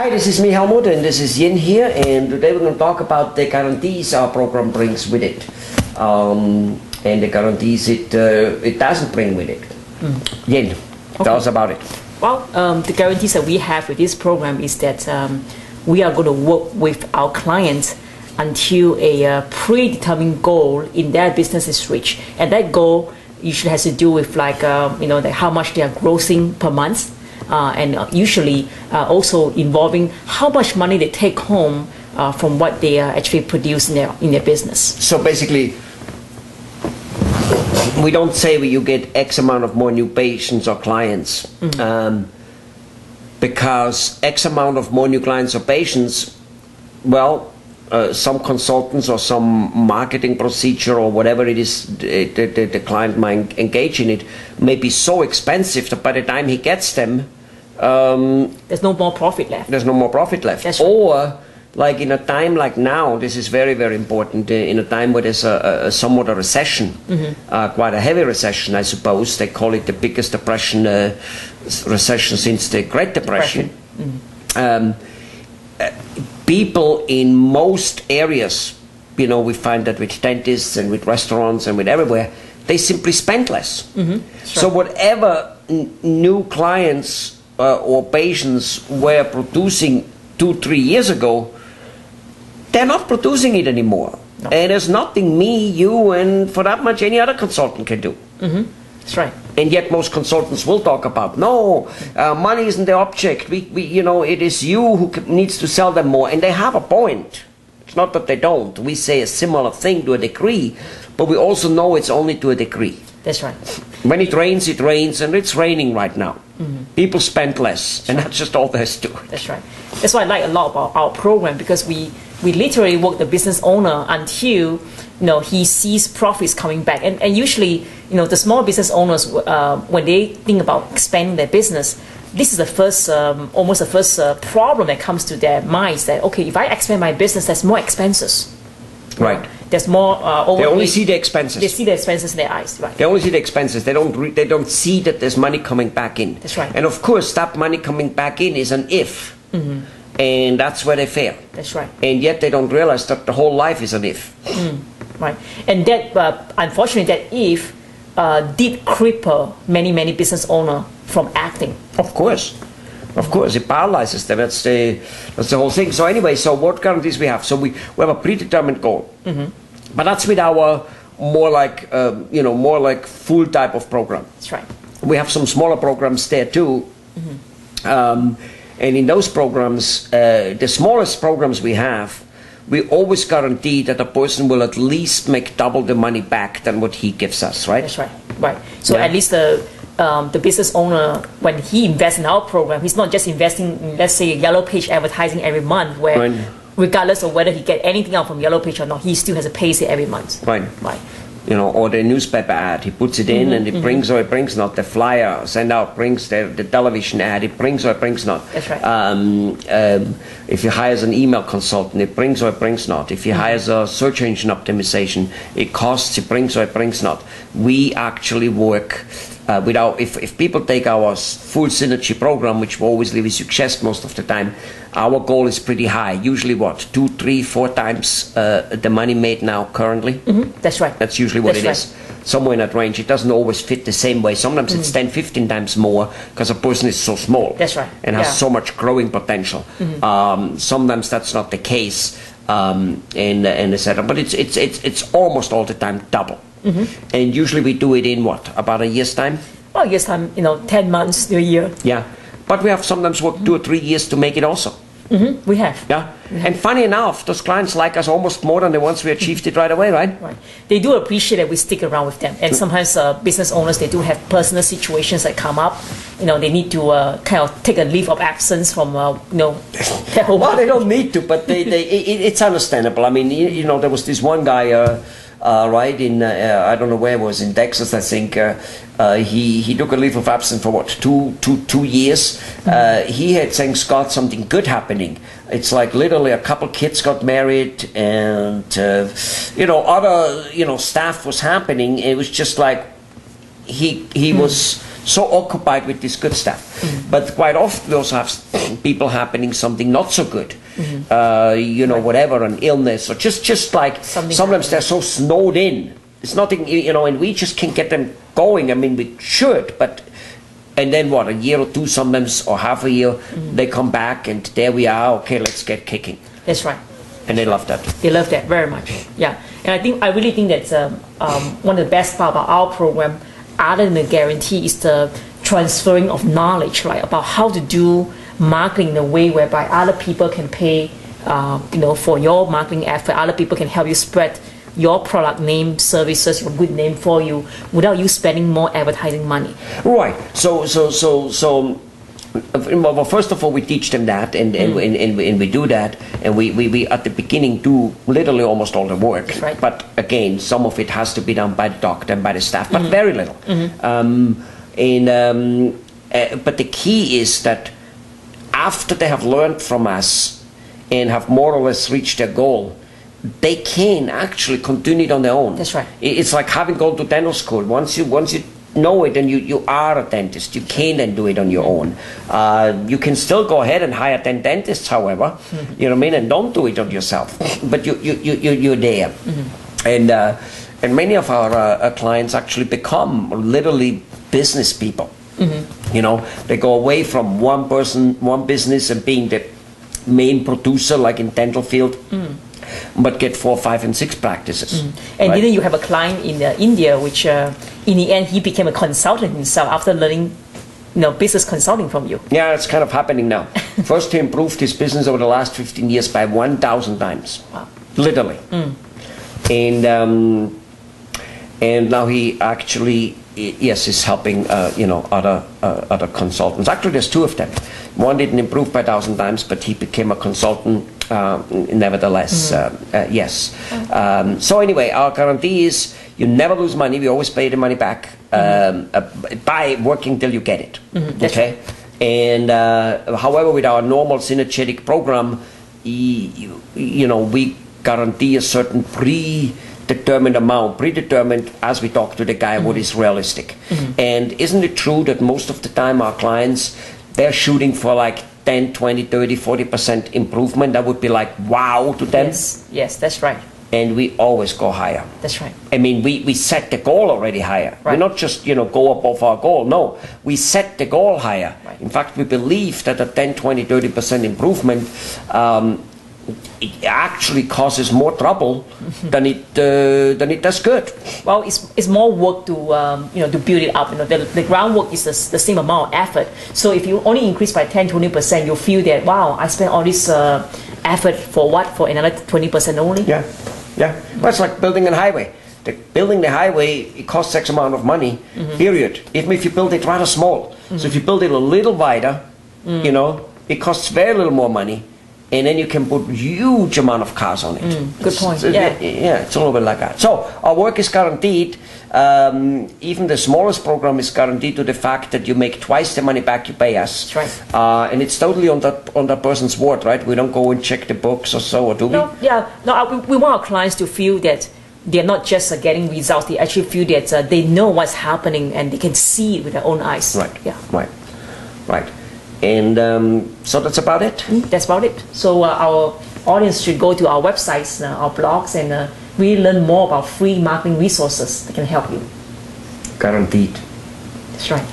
Hi, this is me, Helmut, and this is Yin here, and today we're going to talk about the guarantees our program brings with it, and the guarantees it doesn't bring with it. Yin, tell us about it. Well, the guarantees that we have with this program is that we are going to work with our clients until a predetermined goal in their business is reached, and that goal usually has to do with like how much they are grossing per month. And usually also involving how much money they take home from what they actually produce in their business. So basically, we don't say you get X amount of more new patients or clients, because X amount of more new clients or patients, well, some consultants or some marketing procedure or whatever it is the client might engage in it may be so expensive that by the time he gets them, there's no more profit left. There's no more profit left. That's right. Or, like in a time like now, this is very, very important, in a time where there's somewhat a recession, quite a heavy recession, I suppose. They call it the biggest recession since the Great Depression. People in most areas, we find that with dentists and with restaurants and with everywhere, they simply spend less. So whatever new clients or patients were producing 2-3 years ago, they're not producing it anymore. No. And there's nothing me, you, and for that much any other consultant can do. That's right. And yet most consultants will talk about, no, money isn't the object. It is you who needs to sell them more. And they have a point. It's not that they don't. We say a similar thing to a degree, but we also know it's only to a degree. That's right. When it rains, and it's raining right now. People spend less, and that's just all there is to it. That's right. That's why I like a lot about our program, because we literally work the business owner until he sees profits coming back. And usually, the small business owners, when they think about expanding their business, this is the first, almost the first problem that comes to their minds, that, okay, if I expand my business, there's more expenses. Right. There's more. They only see the expenses. They see the expenses in their eyes. Right. They only see the expenses. They don't see that there's money coming back in. That's right. And of course, that money coming back in is an if, and that's where they fail. That's right. And yet they don't realize that the whole life is an if. Right. And that, unfortunately, that if did cripple many business owners from acting. Of course. Of course, it paralyzes them. That's the whole thing. So anyway, so what guarantees we have? So we have a predetermined goal, but that's with our more like full type of program. That's right. We have some smaller programs there too, and in those programs, the smallest programs we have, we always guarantee that a person will at least make double the money back than what he gives us. Right. That's right. Right. So at least the business owner, when he invests in our program, he's not just investing in, let's say, Yellow Page advertising every month, where regardless of whether he get anything out from Yellow Page or not, he still has to pay it every month. Right. Or the newspaper ad, he puts it in and it brings or it brings not. The flyer send out brings the television ad, it brings or it brings not. That's right. If he hires an email consultant, it brings or it brings not. If he hires a search engine optimization, it costs, it brings or it brings not. We actually work if people take our full synergy program, which obviously we suggest most of the time, our goal is pretty high. Usually 2, 3, 4 times the money made now currently. That's right. That's usually what it is. Somewhere in that range. It doesn't always fit the same way. Sometimes it's 10, 15 times more because a person is so small. That's right. And has so much growing potential. Sometimes that's not the case, and etc. But it's almost all the time double. And usually we do it in about a year's time? Well, a year's time, 10 months to a year. Yeah. But we have sometimes worked 2 or 3 years to make it also. We have. Yeah. And funny enough, those clients like us almost more than the ones we achieved it right away, right? Right. They do appreciate that we stick around with them. And sometimes business owners, they do have personal situations that come up. They need to kind of take a leave of absence from, Well, they don't need to, but it's understandable. I mean, there was this one guy... right in I don't know where it was, in Texas, I think. He took a leave of absence for 2 years. He had, thanks God, something good happening. It's like literally a couple kids got married, and other staff was happening. It was just like he was so occupied with this good stuff. But quite often we also have people happening something not so good. You know, whatever, an illness, or just like Something sometimes happening. they're so snowed in. It's nothing, you know, and we just can't get them going. I mean, we should, but and then what? A year or two, sometimes, or half a year, they come back, and there we are. Okay, let's get kicking. That's right. And they love that. They love that very much. Yeah, and I really think that's one of the best part about our program, other than the guarantee, is the transferring of knowledge, right, about how to do marketing in a way whereby other people can pay, you know, for your marketing effort. Other people can help you spread your product name, services, your good name for you without you spending more advertising money. Right. So. Well, first of all, we teach them that, and we do that, and we at the beginning do literally almost all the work. That's right. But again, some of it has to be done by the doctor and by the staff, but very little. But the key is that after they have learned from us and have more or less reached their goal, they can actually continue it on their own. That's right. It's like having gone to dental school. Once you know it and you are a dentist, you can then do it on your own. You can still go ahead and hire 10 dentists, however, you know what I mean, and don't do it on yourself. But you're there. And many of our clients actually become literally business people. You know, they go away from one person, one business, and being the main producer, like in dental field, but get 4, 5, and 6 practices. And right? didn't you have a client in India, which in the end he became a consultant himself after learning, you know, business consulting from you? Yeah, it's kind of happening now. First, he improved his business over the last 15 years by 1,000 times, Wow. literally. And now he actually, yes, is helping you know, other consultants. Actually, there's 2 of them. One didn't improve by 1,000 times, but he became a consultant nevertheless. Yes. So anyway, our guarantee is you never lose money. We always pay the money back by working till you get it. Okay. And however, with our normal synergetic program, you know, we guarantee a certain predetermined amount, predetermined as we talk to the guy what is realistic. And isn't it true that most of the time our clients, they're shooting for like 10, 20, 30, 40% improvement? That would be like wow to them. Yes, that's right. And we always go higher. That's right. I mean, we set the goal already higher. Right. We're not just, you know, go above our goal. No, we set the goal higher. Right. In fact, we believe that a 10, 20, 30% improvement it actually causes more trouble than it does good. Well, it's more work to you know, to build it up. You know, the groundwork is the same amount of effort. So if you only increase by 10-20%, you'll feel that wow, I spent all this effort for what? For another 20% only? Yeah, yeah. Well, it's like building a highway. Building the highway, it costs X amount of money. Period. Even if you build it rather small. So if you build it a little wider, you know, it costs very little more money. And then you can put huge amount of cars on it. Good point. Yeah, it's a little bit like that. So our work is guaranteed. Even the smallest program is guaranteed to the fact that you make twice the money back you pay us. That's right. And it's totally on that person's word, right? We don't go and check the books or so, or do we? No, yeah. No, we want our clients to feel that they're not just getting results. They actually feel that they know what's happening and they can see it with their own eyes. Right. Yeah. Right. And so that's about it. That's about it. So our audience should go to our websites, our blogs, and really learn more about free marketing resources that can help you. Guaranteed. That's right.